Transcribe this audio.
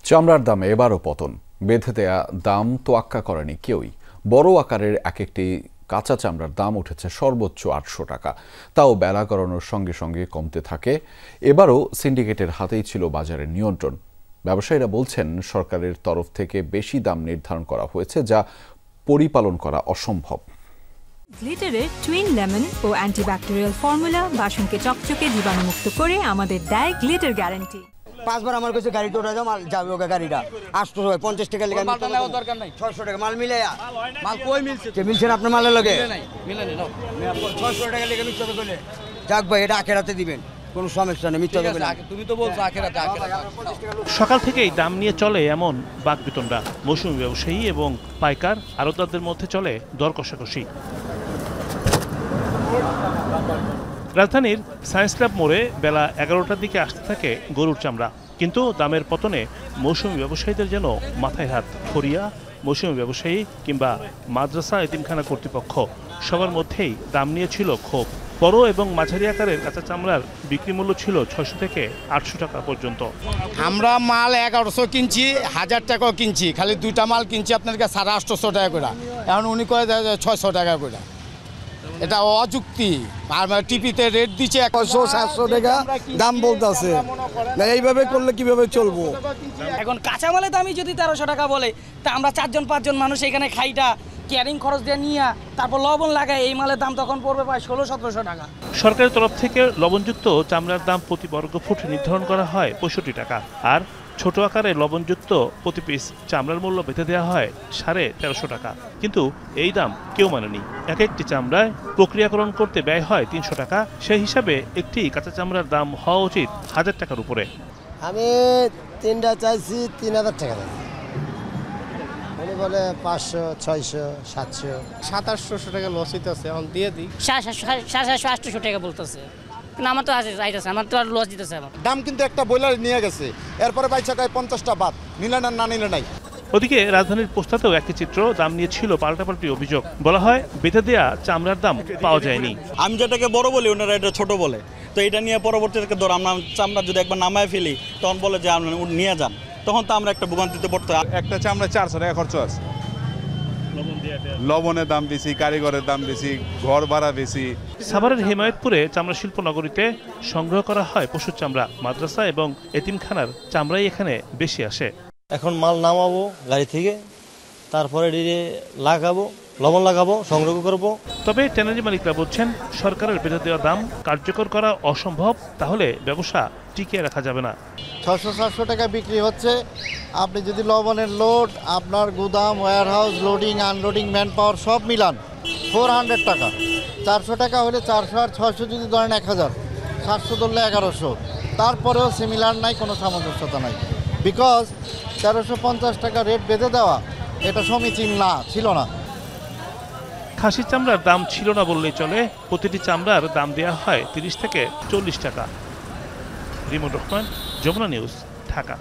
চামড়ার দামে এবারও পতন। বেঁধে দেয়া দাম তোয়াক্কা করেনি কেউই। বড় আকারের এক একটি কাঁচা চামড়ার দাম উঠেছে সর্বোচ্চ ৮০০ টাকা। তাও বেলা গড়ানোর সঙ্গে সঙ্গে কমতে থাকে। এবারও সিন্ডিকেটের হাতেই ছিল বাজারের নিয়ন্ত্রণ। ব্যবসায়ীরা বলছেন, সরকারের তরফ থেকে বেশি দাম নির্ধারণ করা হয়েছে, যা পরিপালন করা অসম্ভব। গ্লিটারের টুইন লেমন ও অ্যান্টিব্যাকটেরিয়াল ফর্মুলা বাসনকে চকচকে জীবাণুমুক্ত করে আমাদের দেয় গ্লিটার গ্যারান্টি। 5 বার আমার কাছে গাড়িটা উঠে যাও, মাল যাবে ওকে গাড়িটা 850 টাকা লেগে দরকার নাই। 600 টাকা মাল মিলে মাল কই মিলছে আপনার মালের লগে মিলে নাও 600 টাকা লেগে মিথ্যা বলে যাক ভাই, এটা আখেরাতে দিবেন, কোনো সমস্যা নেই। মিথ্যা বলে তুমি তো বলছো আখেরাতে। সকাল থেকেই দাম নিয়ে চলে এমন বাকবিতণ্ডা। মৌসুমী ব্যবসায়ী এবং পাইকার আড়তদারদের মধ্যে চলে দর কষাকষি। রাজধানীর সায়েন্স ক্লাব মোড়ে বেলা 11টার দিকে আসতে থাকে গরুর চামড়া, কিন্তু দামের পতনে মৌসুমী ব্যবসায়ীদের যেন মাথায় হাত। ফরিয়া, মৌসুমী ব্যবসায়ী কিংবা মাদ্রাসা এতিমখানা কর্তৃপক্ষ, সবার মধ্যেই দাম নিয়ে ছিল ক্ষোভ। বড় এবং মাঝারি আকারের কাঁচা চামড়ার বিক্রি মূল্য ছিল 600 থেকে 800 টাকা পর্যন্ত। আমরা মাল 1100 কিনছি, 1000 টাকাও কিনছি, খালি দুইটা মাল কিনছি আপনার কাছে 850 টাকা করে। এখন উনি করে 600 টাকা করে। এটা অযুক্তি। আর টিপিতে রেট দিচ্ছে 100-700 টাকা দাম বলতেছে, এইভাবে করলে কিভাবে চলবো? এখন কাঁচামালের দামই যদি 1300 টাকা বলে, তা আমরা 4-5 মানুষ এখানে খাইটা ক্যারিং খরচ দিয়ে নিয়ে তারপর লবণ লাগায়, এই মালের দাম তখন পড়বে প্রায় 1600-1700 টাকা। সরকারের তরফ থেকে লবণযুক্ত চামড়ার দাম প্রতি বর্গ ফুট নির্ধারণ করা হয় 65 টাকা, আর ছোট আকারে লবণযুক্ত প্রতি পিস চামড়ার মূল্য বেঁধে দেওয়া হয় 1350 টাকা। কিন্তু এই দাম কেউ মানেনি। এক একটি চামড়ায় প্রক্রিয়াকরণ করতে ব্যয় হয় 300 টাকা। সেই হিসাবে একটি কাঁচা চামড়ার দাম হওয়া উচিত 1000 টাকার উপরে। আমি 3টা চাইছি 3000 টাকা দাম, উনি বলে 500, 600, 700, 2700 টাকা লস হইতেছে। এখন দিয়ে দিই 700-800 টাকা বলতেছে। না আমার তো আইতেছে, আমার তো আর লস দিতেছে। আমার দাম কিন্তু একটা বয়লার নিয়ে গেছে, এরপরে 50টা বাদ, নিলে না নিলে নাই। ওদিকে রাজধানীর পোস্তাতেও একটি চিত্র, দাম নিয়ে ছিল পাল্টাপাল্টি অভিযোগ। বলা হয় বেঁধে দেয়া চামড়ার দাম পাওয়া যায়নি। আমি যেটাকে বড় বলি, ওনারা এটা ছোট বলে। তো এটা নিয়ে পরবর্তীতে ধর আমরা চামড়া যদি একবার নামায় ফেলি, তখন বলে যে আপনি নিয়ে যান, তখন তো আমরা একটা ভোগান্তিতে পড়তে। একটা চামড়া 400 টাকা খরচ আছে, লবণের দাম বেশি, কারিগরের দাম বেশি, ঘর ভাড়া বেশি। সাভারের হেমায়েতপুরে চামড়া শিল্প নগরীতে সংগ্রহ করা হয় পশুর চামড়া। মাদ্রাসা এবং এতিমখানার চামড়াই এখানে বেশি আসে। এখন মাল নামাবো গাড়ি থেকে, তারপরে লাগাবো, লবণ লাগাবো, সংগ্রহ করবো। তবে ট্যানারি মালিকরা বলছেন, সরকারের বেঁধে দেওয়া দাম কার্যকর করা অসম্ভব, তাহলে ব্যবসা টিকিয়ে রাখা যাবে না। 600-700 টাকা বিক্রি হচ্ছে। আপনি যদি লবণের লোড, আপনার গুদাম, warehouse, loading unloading, man power সব মিলান 400 টাকা। 400 টাকা হলে 400 আর 600 যদি ধরেন 1000, 700 ধরলে 1100। তারপরেও সিমিলার নাই, কোনো সামঞ্জস্যতা নাই। বিকজ 1350 টাকা রেট বেঁধে দেওয়া এটা সমীচীন ছিল না। খাসির চামড়ার দাম ছিল না বললেই চলে। প্রতিটি চামড়ার দাম দেওয়া হয় 30 থেকে 40 টাকা। রিমন রহমান, যমুনা নিউজ, ঢাকা।